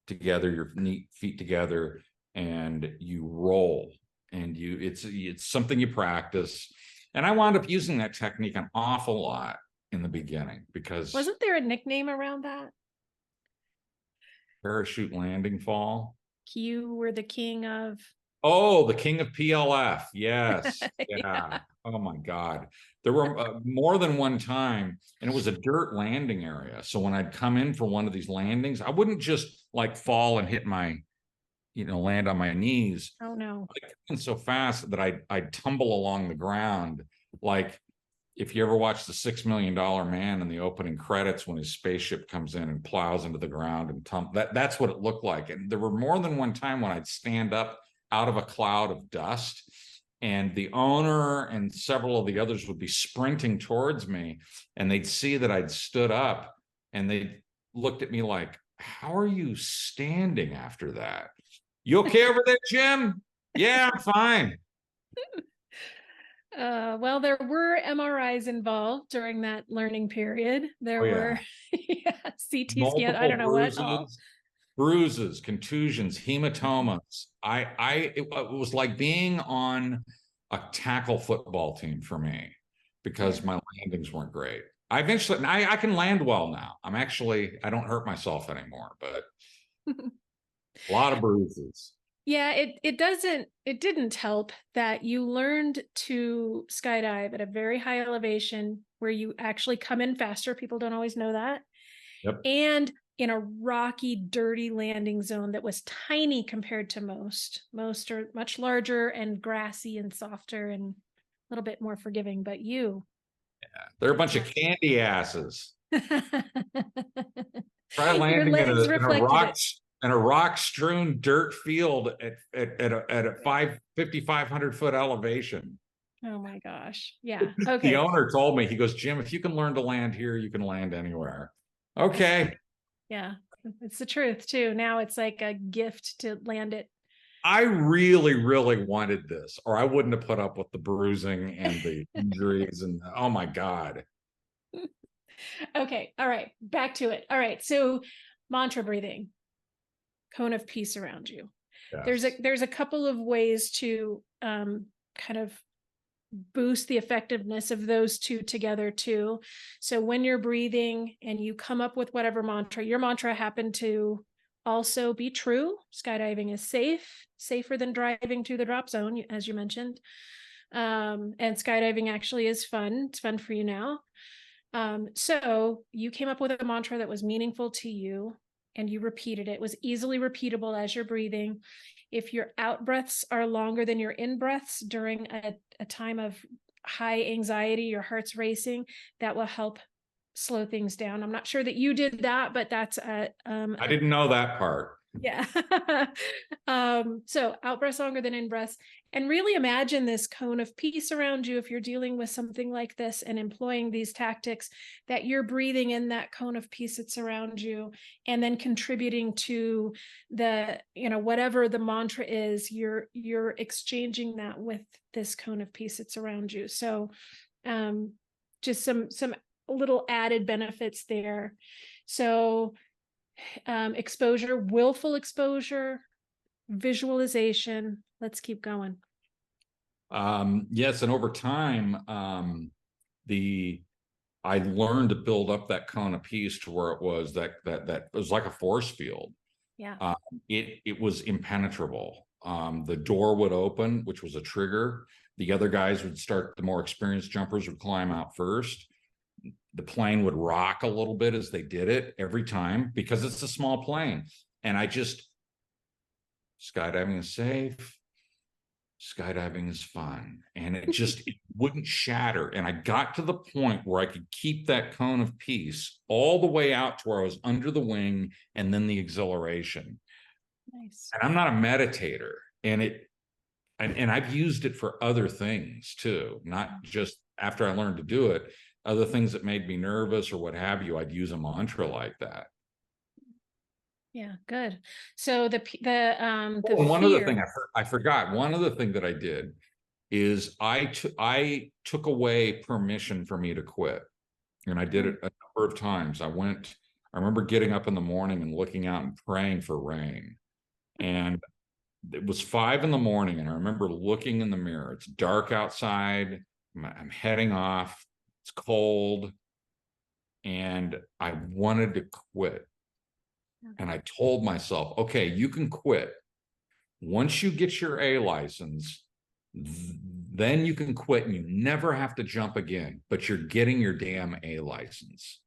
together, your feet together, and you roll. And it's something you practice. And I wound up using that technique an awful lot in the beginning because Wasn't there a nickname around that? parachute landing fall. You were the king of. Oh, the king of PLF. Yes. Yeah. Yeah. Oh my God. There were more than one time, and it was a dirt landing area. So when I'd come in for one of these landings, I wouldn't just like fall and hit my, land on my knees. Oh no. I'd come in so fast that I'd tumble along the ground. Like if you ever watch the $6 Million Man in the opening credits when his spaceship comes in and plows into the ground and that's what it looked like. And there were more than one time when I'd stand up out of a cloud of dust and the owner and several of the others would be sprinting towards me and they'd see that I'd stood up and they looked at me like, how are you standing after that? You okay over there, Jim? Yeah, I'm fine. Well, there were MRIs involved during that learning period. Oh There were yeah. yeah, CT scan. I don't Multiple know what all. bruises, contusions, hematomas. It was like being on a tackle football team for me Yeah. because my landings weren't great. I can land well now. I don't hurt myself anymore, but a lot of bruises. Yeah, it didn't help that you learned to skydive at a very high elevation where you actually come in faster. People don't always know that. Yep. And in a rocky, dirty landing zone that was tiny compared to most. Most are much larger and grassy and softer and a little bit more forgiving, but you. They're a bunch of candy asses. Try Your landing in legs reflected it. a rock strewn dirt field at a 5,500 foot elevation. Oh my gosh. Yeah. The Okay. owner told me, he goes, Jim, if you can learn to land here, you can land anywhere. Okay. Yeah. It's the truth too. Now it's like a gift to land it. I really, really wanted this, or I wouldn't have put up with the bruising and the injuries. And oh my God. Okay. All right. Back to it. All right. So mantra breathing, cone of peace around you. Yes. There's a couple of ways to kind of boost the effectiveness of those two together too. So when you're breathing and you come up with whatever mantra, your mantra happened to also be true. Skydiving is safer than driving to the drop zone, as you mentioned. And skydiving actually is fun. It's fun for you now. So you came up with a mantra that was meaningful to you and you repeated it. It was easily repeatable as you're breathing. If your out breaths are longer than your in breaths during a time of high anxiety, your heart's racing, that will help slow things down. I'm not sure that you did that, but that's I didn't know that part. yeah. So out breaths longer than in breaths. And really imagine this cone of peace around you if you're dealing with something like this and employing these tactics, that you're breathing in that cone of peace that's around you and then contributing to the, whatever the mantra is, you're exchanging that with this cone of peace that's around you. So just some little added benefits there. So exposure, willful exposure, visualization. Let's keep going. Yes, and over time, the I learned to build up that cone of peace to where it was that it was like a force field. Yeah. Uh, it was impenetrable. The door would open, which was a trigger. The other guys would start. The more experienced jumpers would climb out first. The plane would rock a little bit as they did it every time because it's a small plane. And I just skydiving is safe. Skydiving is fun, and it wouldn't shatter. And I got to the point where I could keep that cone of peace all the way out to where I was under the wing and then the exhilaration. Nice. And I'm not a meditator, and I've used it for other things too, not just after I learned to do it. Other things that made me nervous or what have you, I'd use a mantra like that. Yeah, good. So the One other thing fear. I forgot. One other thing that I did is I took away permission for me to quit, and I did it a number of times. I remember getting up in the morning and looking out and praying for rain, and it was 5 in the morning, and I remember looking in the mirror. It's dark outside. I'm heading off. It's cold, and I wanted to quit. And I told myself, okay, you can quit. Once you get your A license, then you can quit and you never have to jump again, but you're getting your damn A license.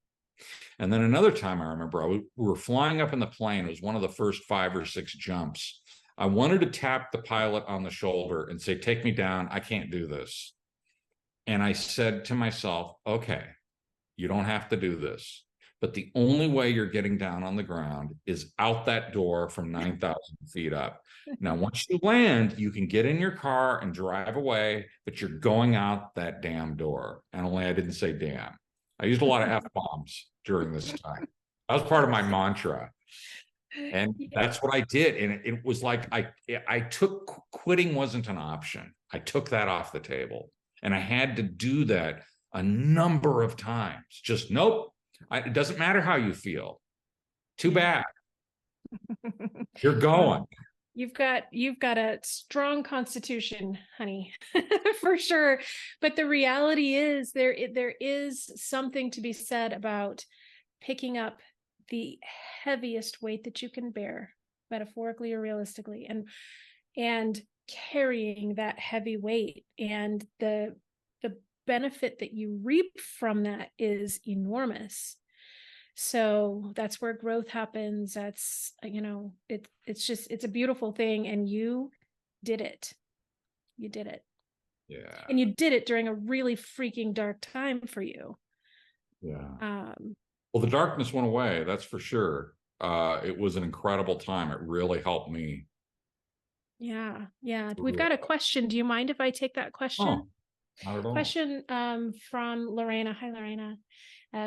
And then another time I remember we were flying up in the plane. It was one of the first 5 or 6 jumps. I wanted to tap the pilot on the shoulder and say, take me down. I can't do this. And I said to myself, okay, you don't have to do this. But the only way you're getting down on the ground is out that door from 9,000 feet up. Now, once you land, you can get in your car and drive away, but you're going out that damn door. And only I didn't say damn. I used a lot of F-bombs during this time. That was part of my mantra. And that's what I did. And it was like I took quitting wasn't an option. I took that off the table. And I had to do that a number of times. Just nope. It doesn't matter how you feel. Too bad. You're going. You've got a strong constitution, honey, for sure. But the reality is there is something to be said about picking up the heaviest weight that you can bear, metaphorically or realistically, and carrying that heavy weight, and the benefit that you reap from that is enormous. So that's where growth happens. That's, it's a beautiful thing. And you did it. Yeah. And you did it during a really freaking dark time for you. Yeah. Well, the darkness went away. That's for sure. It was an incredible time. It really helped me. Yeah. Yeah. We've got a question. Do you mind if I take that question? Oh, not at all. Question from Lorena. Hi, Lorena.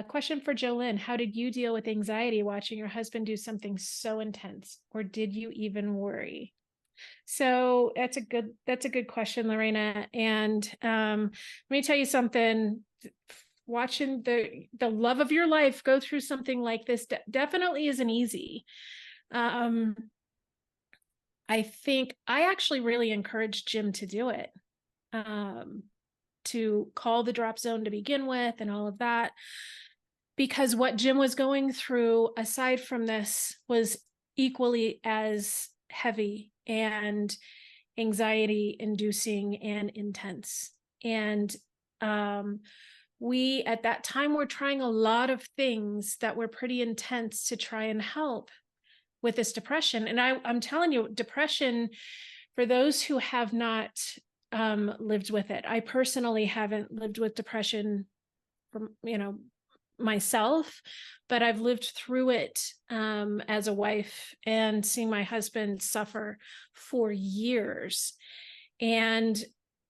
Question for Jolyn. How did you deal with anxiety watching your husband do something so intense, or did you even worry? So that's a good question, Lorena. And let me tell you something. Watching the love of your life go through something like this definitely isn't easy. I think I actually really encouraged Jim to do it. To call the drop zone to begin with and all of that, because what Jim was going through aside from this was equally as heavy and anxiety inducing and intense. And we at that time were trying a lot of things that were pretty intense to try and help with this depression. And I'm telling you, depression, for those who have not lived with it. I personally haven't lived with depression from, myself, but I've lived through it as a wife and seeing my husband suffer for years. And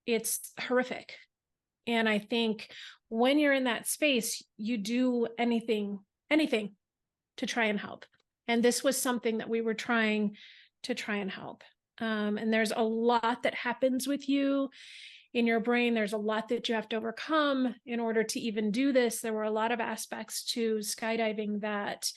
it's horrific. And I think when you're in that space, you do anything to try and help. And this was something that we were trying and help. And there's a lot that happens with you in your brain. There's a lot that you have to overcome in order to even do this. There were a lot of aspects to skydiving that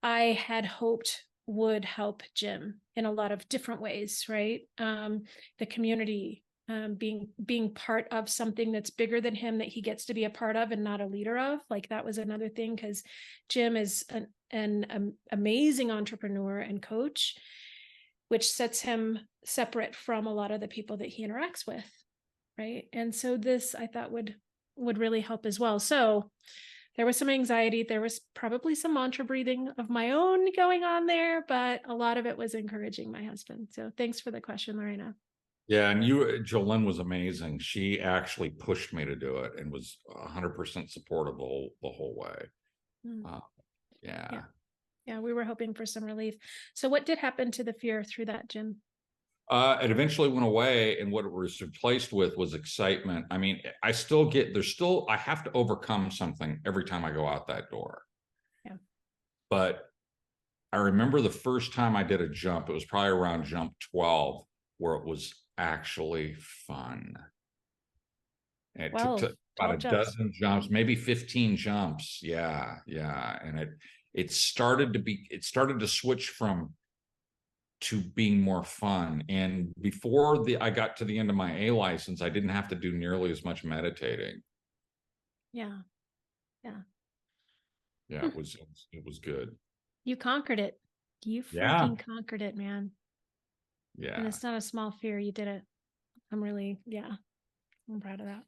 I had hoped would help Jim in a lot of different ways, right? The community, being part of something that's bigger than him, that he gets to be a part of and not a leader of. Like, that was another thing, because Jim is an amazing entrepreneur and coach, which sets him separate from a lot of the people that he interacts with, right? And so this, I thought, would really help as well. So there was some anxiety. There was probably some mantra breathing of my own going on there, but a lot of it was encouraging my husband. So thanks for the question, Lorena. Yeah, and Jolyn was amazing. She actually pushed me to do it and was 100% supportive the whole way. Mm. Yeah. Yeah, we were hoping for some relief. So what did happen to the fear through that, Jim? It eventually went away, and what it was replaced with was excitement. I mean, I have to overcome something every time I go out that door. Yeah. But I remember the first time I did a jump, it was probably around jump 12, where it was actually fun. And it took 12 about a jumps. dozen jumps, maybe 15 jumps. Yeah. And it started to switch to being more fun. And before I got to the end of my A license, I didn't have to do nearly as much meditating. Yeah. Yeah, it was good. You conquered it. You Yeah. freaking conquered it, man. And Yeah. it's not a small fear. You did it. I'm proud of that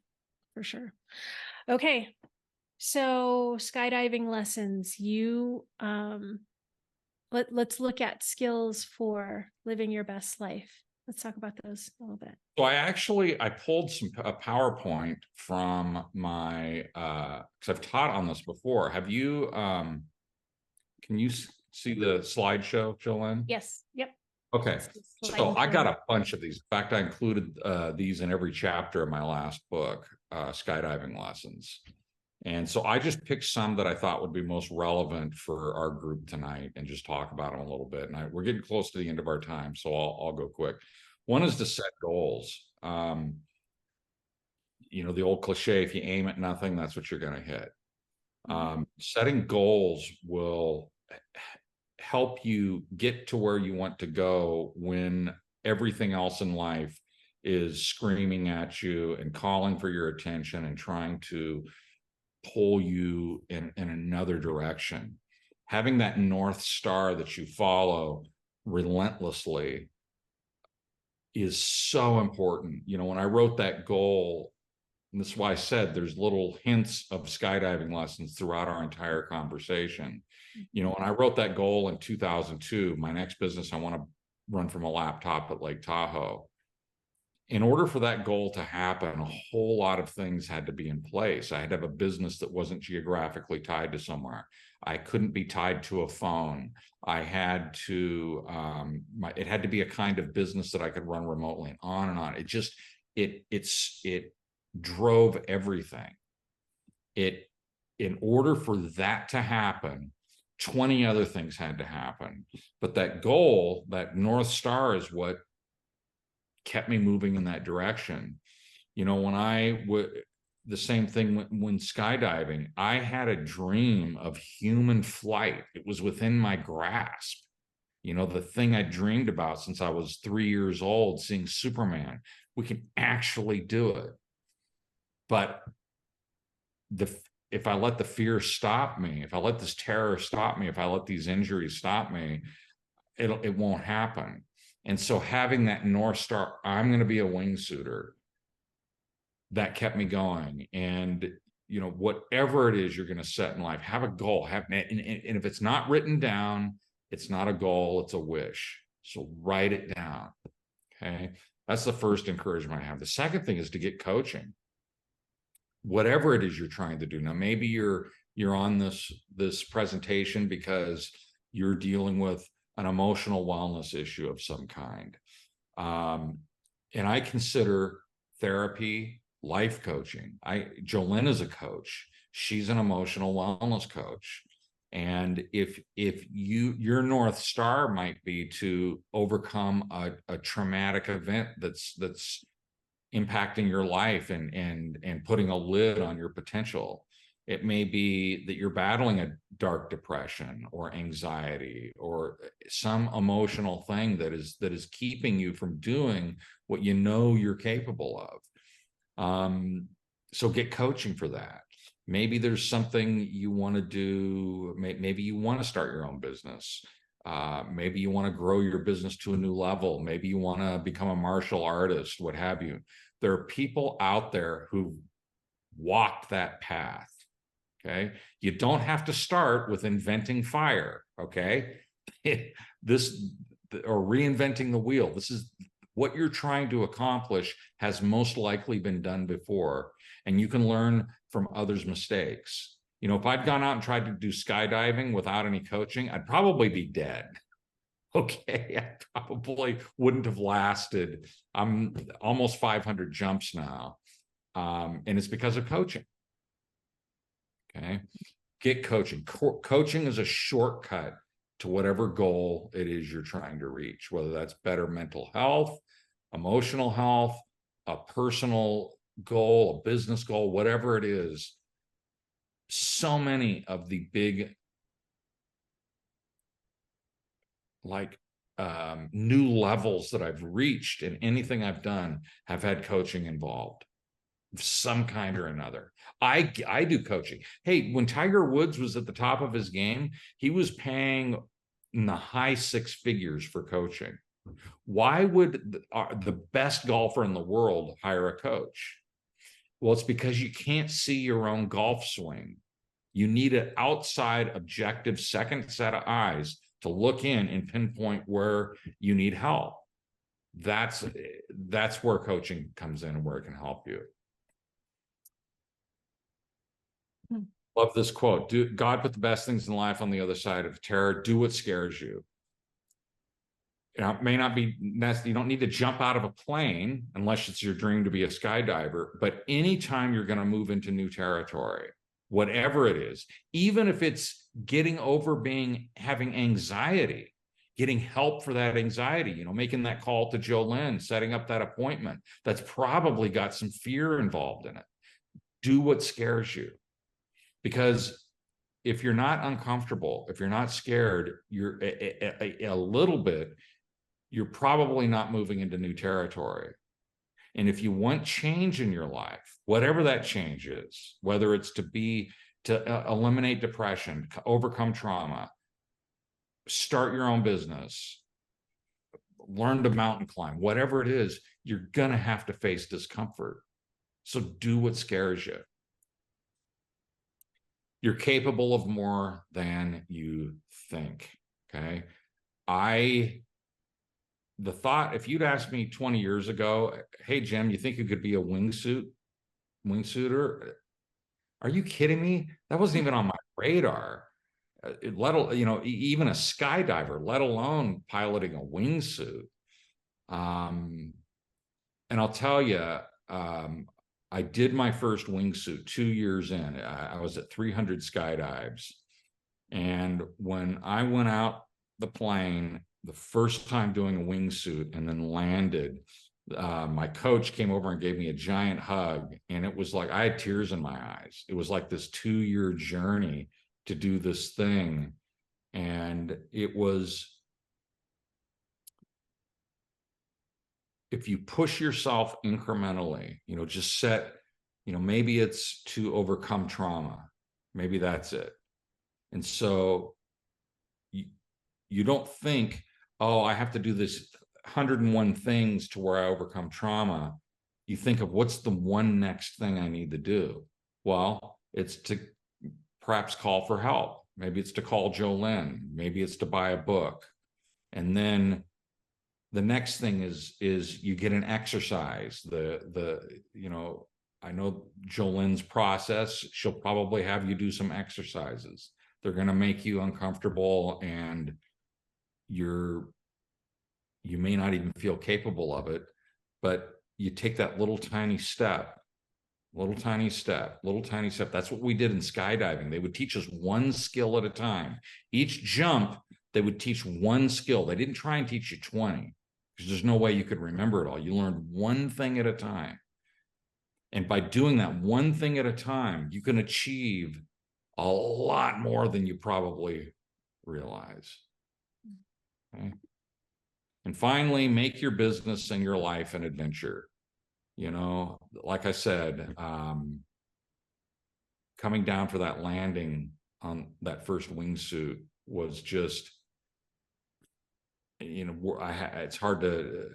for sure. Okay. So skydiving lessons, let's look at skills for living your best life. Let's talk about those a little bit. So I pulled a PowerPoint from my because I've taught on this before. Have you can you see the slideshow, Jolyn? Yes. Yep. Okay. So I got a bunch of these. In fact, I included these in every chapter of my last book, Skydiving Lessons. And so I just picked some that I thought would be most relevant for our group tonight and just talk about them a little bit. And we're getting close to the end of our time, so I'll go quick. One is to set goals. The old cliche, if you aim at nothing, that's what you're going to hit. Setting goals will help you get to where you want to go when everything else in life is screaming at you and calling for your attention and trying to pull you in another direction. Having that North Star that you follow relentlessly is so important. When I wrote that goal, and this is why I said there's little hints of skydiving lessons throughout our entire conversation. When I wrote that goal in 2002, my next business, I want to run from a laptop at Lake Tahoe. In order for that goal to happen, a whole lot of things had to be in place. I had to have a business that wasn't geographically tied to somewhere. I couldn't be tied to a phone. I had to, it had to be a kind of business that I could run remotely, and on and on. It drove everything. In order for that to happen, 20 other things had to happen. But that goal, that North Star, is what kept me moving in that direction. The same thing when skydiving, I had a dream of human flight. It was within my grasp. The thing I dreamed about since I was 3 years old, seeing Superman. We can actually do it. But if I let the fear stop me, if I let this terror stop me, if I let these injuries stop me, it won't happen. And so having that North Star, I'm going to be a wingsuiter, that kept me going. And, whatever it is you're going to set in life, have a goal. And if it's not written down, it's not a goal, it's a wish. So write it down. Okay. That's the first encouragement I have. The second thing is to get coaching. Whatever it is you're trying to do. Now, maybe you're on this presentation because you're dealing with an emotional wellness issue of some kind. And I consider therapy life coaching. Jolyn is a coach. She's an emotional wellness coach. And if your North Star might be to overcome a traumatic event that's impacting your life and putting a lid on your potential. It may be that you're battling a dark depression or anxiety or some emotional thing that is keeping you from doing what you know you're capable of. So get coaching for that. Maybe there's something you want to do. Maybe you want to start your own business. Maybe you want to grow your business to a new level. Maybe you want to become a martial artist, what have you. There are people out there who've walked that path. Okay. You don't have to start with inventing fire. Okay. This, or reinventing the wheel. This is what you're trying to accomplish, has most likely been done before. And you can learn from others' mistakes. You know, if I'd gone out and tried to do skydiving without any coaching, I'd probably be dead. Okay. I probably wouldn't have lasted. I'm almost 500 jumps now. And it's because of coaching. Okay. Get coaching. Coaching is a shortcut to whatever goal it is you're trying to reach, whether that's better mental health, emotional health, a personal goal, a business goal, whatever it is. So many of the big, like, new levels that I've reached in anything I've done have had coaching involved of some kind or another. I do coaching. Hey, when Tiger Woods was at the top of his game, he was paying in the high six figures for coaching. Why would the best golfer in the world hire a coach? Well, it's because you can't see your own golf swing. You need an outside, objective, second set of eyes to look in and pinpoint where you need help. That's where coaching comes in and where it can help you. Love this quote. God put the best things in life on the other side of terror. Do what scares you. You know, it may not be necessary. You don't need to jump out of a plane unless it's your dream to be a skydiver. But anytime you're going to move into new territory, whatever it is, even if it's getting over having anxiety, getting help for that anxiety, you know, making that call to Jolyn, setting up that appointment, that's probably got some fear involved in it. Do what scares you. Because if you're not uncomfortable, if you're not scared, you're a little bit, you're probably not moving into new territory. And if you want change in your life, whatever that change is, whether it's to eliminate depression, overcome trauma, start your own business, learn to mountain climb, whatever it is, you're going to have to face discomfort. So do what scares you. You're capable of more than you think. Okay. The thought, if you'd asked me 20 years ago, hey, Jim, you think you could be a wingsuiter? Are you kidding me? That wasn't even on my radar. Even a skydiver, let alone piloting a wingsuit. And I'll tell you, I did my first wingsuit 2 years in. I was at 300 skydives. And when I went out the plane, the first time doing a wingsuit and then landed, my coach came over and gave me a giant hug. And it was like, I had tears in my eyes. It was like this 2-year journey to do this thing. And it was, if you push yourself incrementally, you know, just set, you know, maybe it's to overcome trauma. Maybe that's it. And so you don't think, oh, I have to do this 101 things to where I overcome trauma. You think of what's the one next thing I need to do? Well, it's to perhaps call for help. Maybe it's to call Jolyn. Maybe it's to buy a book. And then the next thing is you get an exercise. I know Jolyn's process. She'll probably have you do some exercises. They're going to make you uncomfortable, and you may not even feel capable of it, but you take that little tiny step. That's what we did in skydiving. They would teach us one skill at a time. Each jump, they would teach one skill. They didn't try and teach you 20, because there's no way you could remember it all. You learned one thing at a time. And by doing that one thing at a time, you can achieve a lot more than you probably realize. Okay. And finally, make your business and your life an adventure. You know, like I said, coming down for that landing on that first wingsuit was just, you know, it's hard to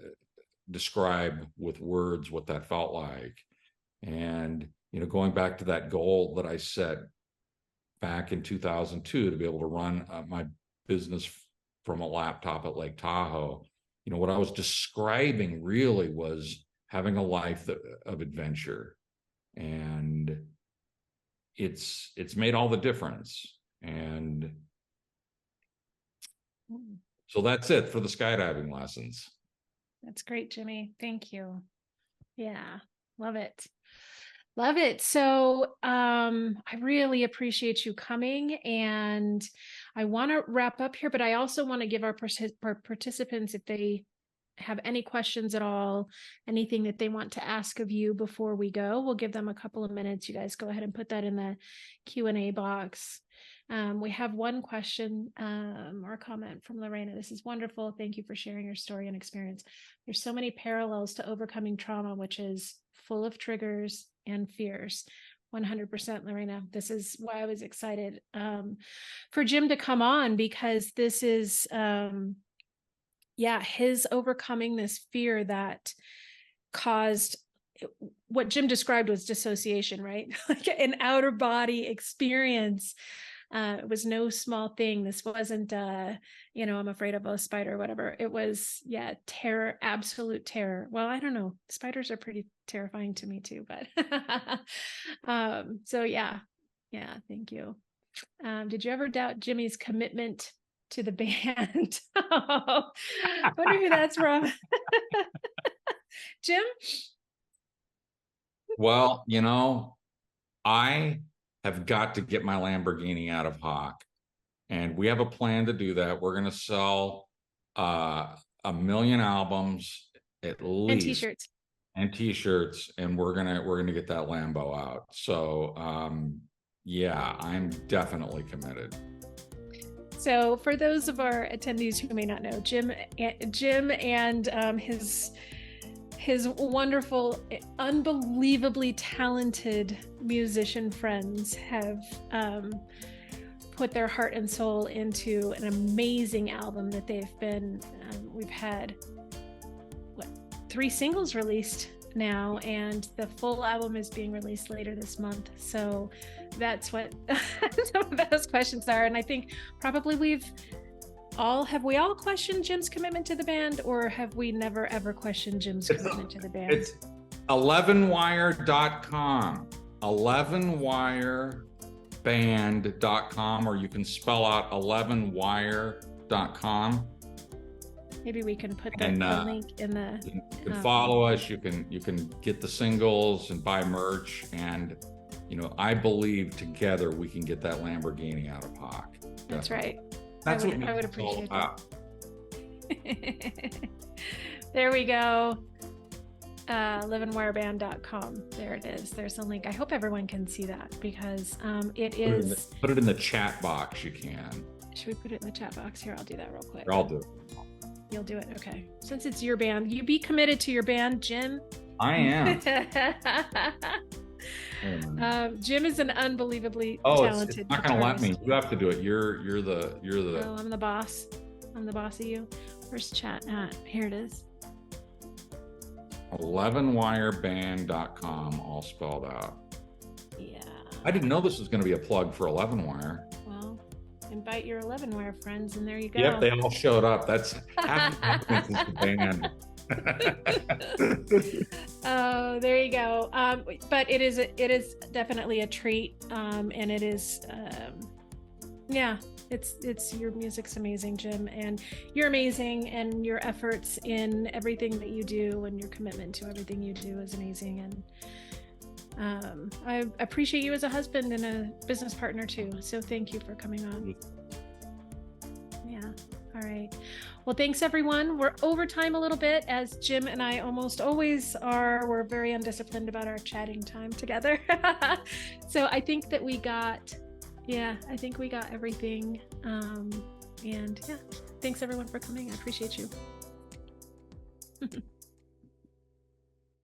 describe with words what that felt like. And, you know, going back to that goal that I set back in 2002 to be able to run my business from a laptop at Lake Tahoe, you know, what I was describing really was having a life of adventure. And it's made all the difference. And so that's it for the skydiving lessons. That's great, Jimmy. Thank you. Yeah, love it. Love it. So I really appreciate you coming, and I want to wrap up here, but I also want to give our participants, if they have any questions at all, anything that they want to ask of you before we go, we'll give them a couple of minutes. You guys go ahead and put that in the Q&A box. We have one question or comment from Lorena. This is wonderful. Thank you for sharing your story and experience. There's so many parallels to overcoming trauma, which is full of triggers and fears. 100%, Lorena. This is why I was excited for Jim to come on, because this is, his overcoming this fear that caused what Jim described was dissociation, right? Like an outer body experience. It was no small thing. This wasn't, I'm afraid of a spider or whatever. It was, terror, absolute terror. Well, I don't know. Spiders are pretty terrifying to me too, but thank you. Did you ever doubt Jimmy's commitment to the band? I wonder who that's from. Jim? Well, you know, I have got to get my Lamborghini out of Hawk, and we have a plan to do that. We're going to sell 1 million albums at least, and t-shirts, and we're gonna get that Lambo out. So I'm definitely committed. So for those of our attendees who may not know, Jim and his wonderful, unbelievably talented musician friends have put their heart and soul into an amazing album that they've been, we've had 3 singles released now, and the full album is being released later this month. So that's what some of those questions are. And I think probably have we all questioned Jim's commitment to the band, or have we never ever questioned Jim's commitment to the band? It's 11wire.com, 11wireband.com, or you can spell out 11wire.com. Maybe we can put the link in the. You can follow us. You can get the singles and buy merch, and I believe together we can get that Lamborghini out of Hawk. That's right. That's I would appreciate that. There we go. 11wireband.com. There it is. There's a link. I hope everyone can see that, because it is. Put it in the chat box. You can. Should we put it in the chat box? Here, I'll do that real quick. I'll do it. You'll do it. Okay. Since it's your band, you be committed to your band, Jim. I am. Jim is an unbelievably talented. It's not going to let me. You have to do it. You're the. Oh, I'm the boss. I'm the boss of you. Where's chat at? Here it is. 11wireband.com, all spelled out. Yeah. I didn't know this was going to be a plug for 11wire. Well, invite your 11wire friends, and there you go. Yep, they all showed up. That's half the band. Oh, there you go. But it is definitely a treat, and it is it's your music's amazing, Jim, and you're amazing, and your efforts in everything that you do and your commitment to everything you do is amazing. And I appreciate you as a husband and a business partner too, so thank you for coming on. All right. Well, thanks everyone. We're over time a little bit, as Jim and I almost always are. We're very undisciplined about our chatting time together. So I think that we got Yeah, I think we got everything. And yeah, thanks everyone for coming. I appreciate you.